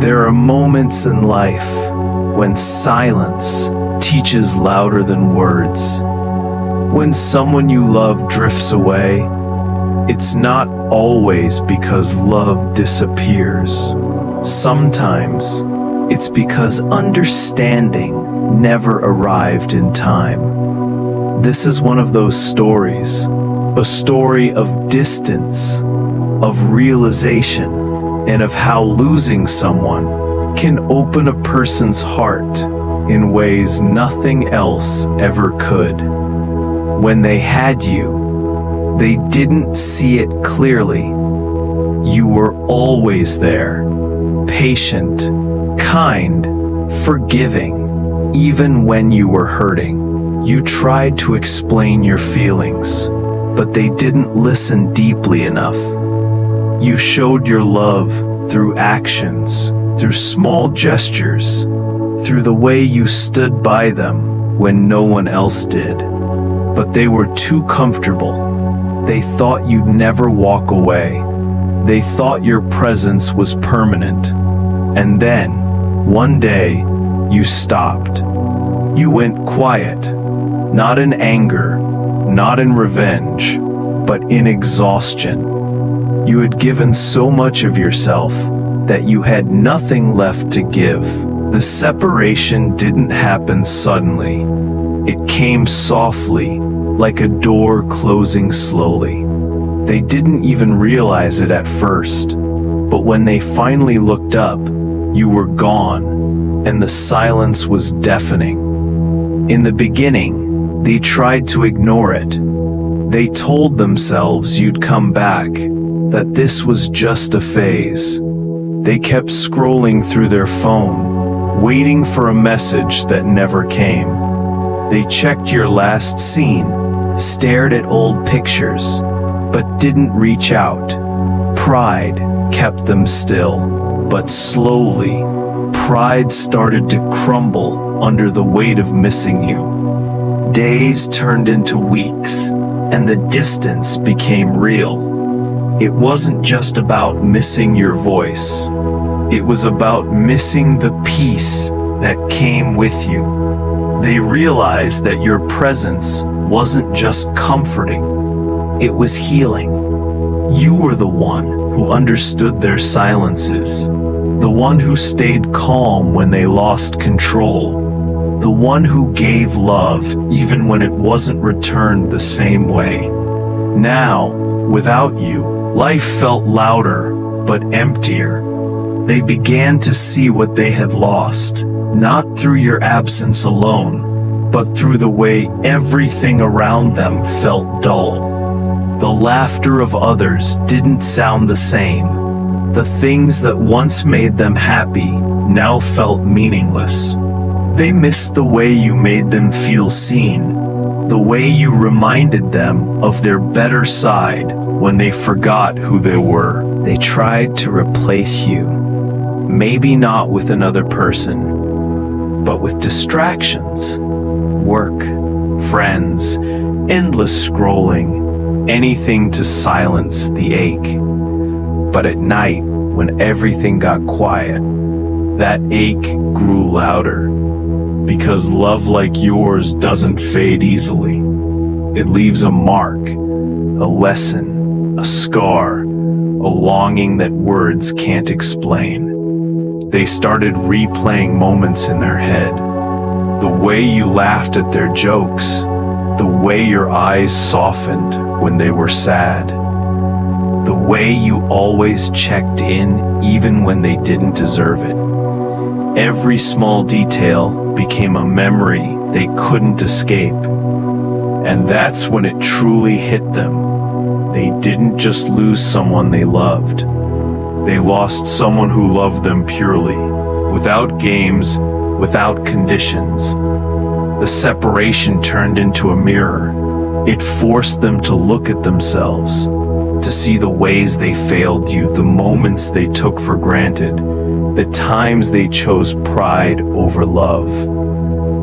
There are moments in life when silence teaches louder than words. When someone you love drifts away, it's not always because love disappears. Sometimes it's because understanding never arrived in time. This is one of those stories, a story of distance, of realization, and of how losing someone can open a person's heart in ways nothing else ever could. When they had you, they didn't see it clearly. You were always there, patient, kind, forgiving, even when you were hurting. You tried to explain your feelings, but they didn't listen deeply enough. You showed your love through actions, through small gestures, through the way you stood by them when no one else did. But they were too comfortable. They thought you'd never walk away. They thought your presence was permanent. And then, one day, you stopped. You went quiet, not in anger, not in revenge, but in exhaustion. You had given so much of yourself that you had nothing left to give. The separation didn't happen suddenly. It came softly, like a door closing slowly. They didn't even realize it at first, but when they finally looked up, you were gone, and the silence was deafening. In the beginning, they tried to ignore it. They told themselves you'd come back, that this was just a phase. They kept scrolling through their phone, waiting for a message that never came. They checked your last scene, stared at old pictures, but didn't reach out. Pride kept them still, but slowly, pride started to crumble under the weight of missing you. Days turned into weeks, and the distance became real. It wasn't just about missing your voice. It was about missing the peace that came with you. They realized that your presence wasn't just comforting, it was healing. You were the one who understood their silences, the one who stayed calm when they lost control, the one who gave love even when it wasn't returned the same way. Now, without you, life felt louder, but emptier. They began to see what they had lost, not through your absence alone, but through the way everything around them felt dull. The laughter of others didn't sound the same. The things that once made them happy now felt meaningless. They missed the way you made them feel seen, the way you reminded them of their better side when they forgot who they were. They tried to replace you, maybe not with another person, but with distractions, work, friends, endless scrolling, anything to silence the ache. But at night, when everything got quiet, that ache grew louder, because love like yours doesn't fade easily. It leaves a mark, a lesson, a scar, a longing that words can't explain. They started replaying moments in their head. The way you laughed at their jokes, the way your eyes softened when they were sad, the way you always checked in even when they didn't deserve it. Every small detail became a memory they couldn't escape. And that's when it truly hit them. They didn't just lose someone they loved. They lost someone who loved them purely, without games, without conditions. The separation turned into a mirror. It forced them to look at themselves, to see the ways they failed you, the moments they took for granted, the times they chose pride over love.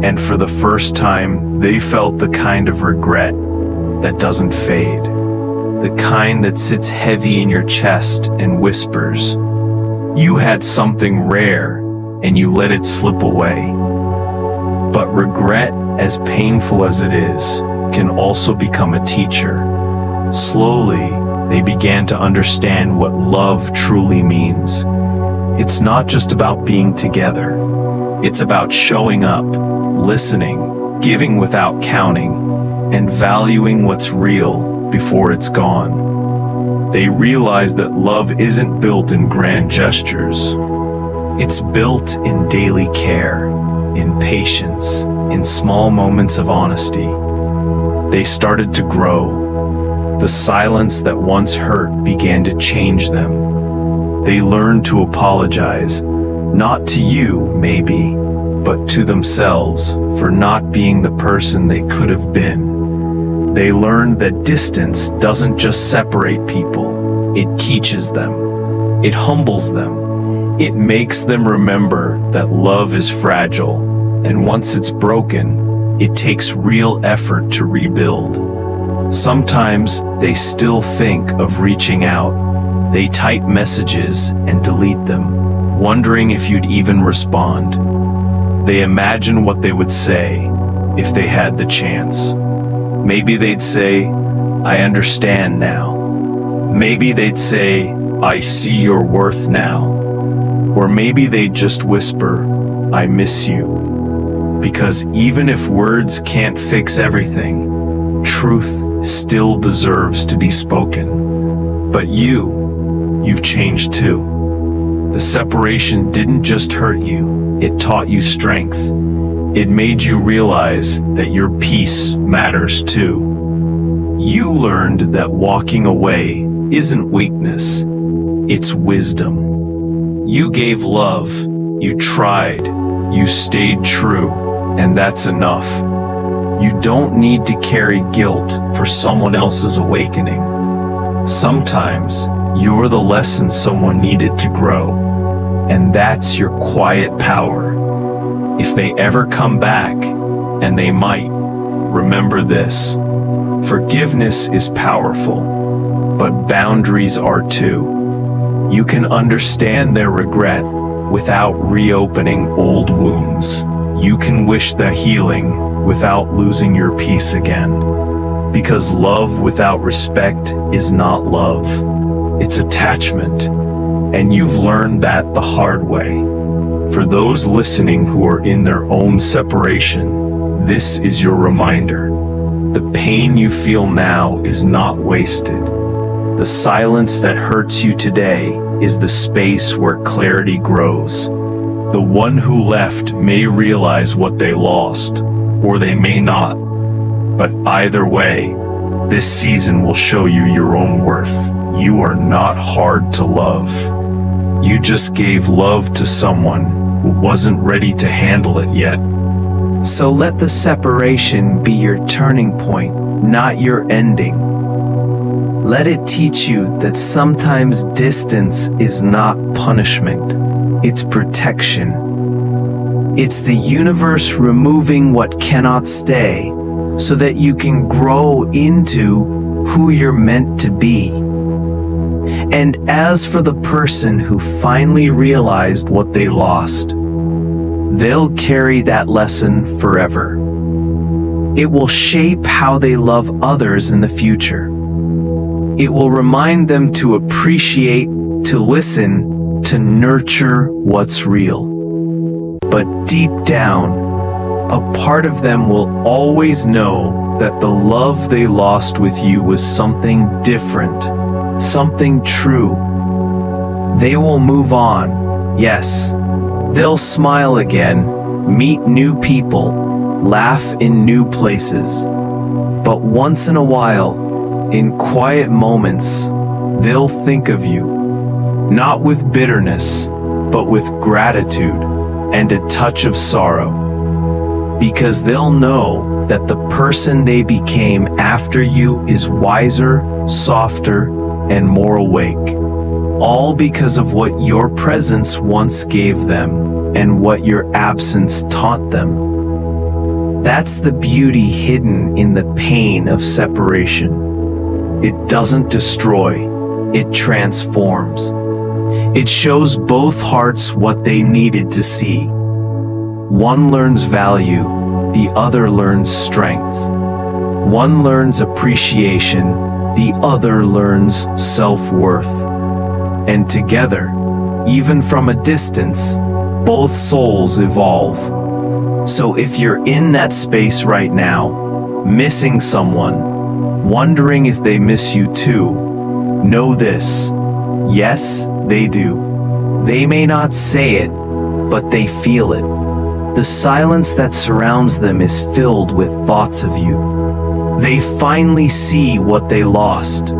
And for the first time, they felt the kind of regret that doesn't fade, the kind that sits heavy in your chest and whispers, You had something rare, and you let it slip away. But regret, as painful as it is, can also become a teacher. Slowly, they began to understand what love truly means. It's not just about being together. It's about showing up, listening, giving without counting, and valuing what's real before it's gone. They realized that love isn't built in grand gestures. It's built in daily care, in patience, in small moments of honesty. They started to grow. The silence that once hurt began to change them. They learned to apologize, not to you, maybe, but to themselves for not being the person they could have been. They learned that distance doesn't just separate people, it teaches them. It humbles them. It makes them remember that love is fragile, and once it's broken, it takes real effort to rebuild. Sometimes they still think of reaching out. They type messages and delete them, wondering if you'd even respond. They imagine what they would say if they had the chance. Maybe they'd say, "I understand now." Maybe they'd say, "I see your worth now." Or maybe they'd just whisper, "I miss you." Because even if words can't fix everything, truth still deserves to be spoken. But you've changed too. The separation didn't just hurt you, it taught you strength. It made you realize that your peace matters too. You learned that walking away isn't weakness, it's wisdom. You gave love, you tried, you stayed true, and that's enough. You don't need to carry guilt for someone else's awakening. Sometimes you're the lesson someone needed to grow, and that's your quiet power. If they ever come back, and they might, remember this: forgiveness is powerful, but boundaries are too. You can understand their regret without reopening old wounds. You can wish their healing without losing your peace again. Because love without respect is not love. It's attachment. And you've learned that the hard way. For those listening who are in their own separation, this is your reminder. The pain you feel now is not wasted. The silence that hurts you today is the space where clarity grows. The one who left may realize what they lost, or they may not. But either way, this season will show you your own worth. You are not hard to love. You just gave love to someone who wasn't ready to handle it yet. So let the separation be your turning point, not your ending. Let it teach you that sometimes distance is not punishment, it's protection. It's the universe removing what cannot stay so that you can grow into who you're meant to be. And as for the person who finally realized what they lost, they'll carry that lesson forever. It will shape how they love others in the future. It will remind them to appreciate, to listen, to nurture what's real. But deep down, a part of them will always know that the love they lost with you was something different, something true. They will move on, yes. They'll smile again, meet new people, laugh in new places. But once in a while, in quiet moments, they'll think of you, not with bitterness, but with gratitude and a touch of sorrow. Because they'll know that the person they became after you is wiser, softer, and more awake. All because of what your presence once gave them and what your absence taught them. That's the beauty hidden in the pain of separation. It doesn't destroy, it transforms. It shows both hearts what they needed to see. One learns value, the other learns strength. One learns appreciation, the other learns self-worth. And together, even from a distance, both souls evolve. So if you're in that space right now, missing someone, wondering if they miss you too, know this: yes, they do. They may not say it, but they feel it. The silence that surrounds them is filled with thoughts of you. They finally see what they lost.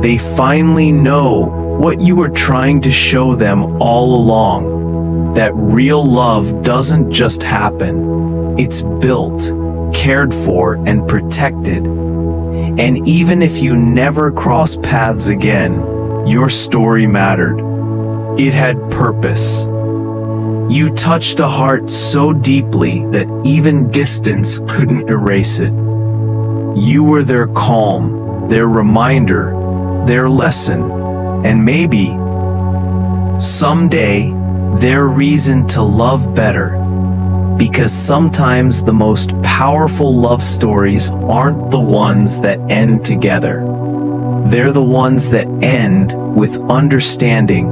They finally know what you were trying to show them all along. That real love doesn't just happen. It's built, cared for, and protected. And even if you never cross paths again, your story mattered. It had purpose. You touched a heart so deeply that even distance couldn't erase it. You were their calm, their reminder, their lesson, and maybe, someday, their reason to love better. Because sometimes the most powerful love stories aren't the ones that end together. They're the ones that end with understanding,